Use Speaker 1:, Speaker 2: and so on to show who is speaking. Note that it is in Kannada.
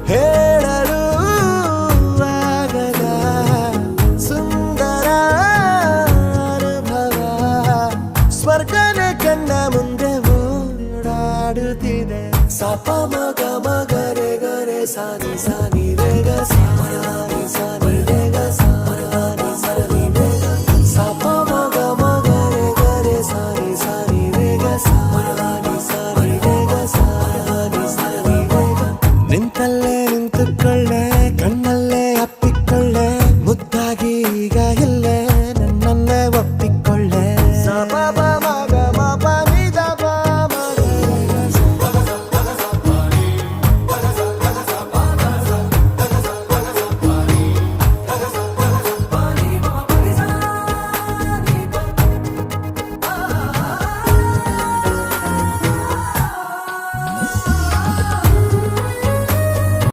Speaker 1: ಹೇಳಲು ಆಗದ ಸುಂದರ ಅನುಭವ ಸ್ವರ್ಗನ ಕಣ್ಣ ಮುಂದೆ ಓಡಾಡುತ್ತಿದೆ ಸಪ ಮಗ ಮಗರೆ ಗರೆ ಸಾನಿ ಸಾನಿ ರೇಗ ಸಾನಿ ಸಾನಿ ರೇಗ ಸಾನಿ ಸಾನಿ ರೇಗ ಸಪ ಮಗ ಮಗರೆ ಗರೆ ಸಾನಿ ಸಾನಿ ರೇಗ ಸಾನಿ ಸಾನಿ ರೇಗ ಸಾನಿ ಸಾನಿ ರೇಗ ನಿಂತಲ್ಲೇ ನಿಂತುಕೊಳ್ಳೆ ಕಣ್ಣಲ್ಲಿ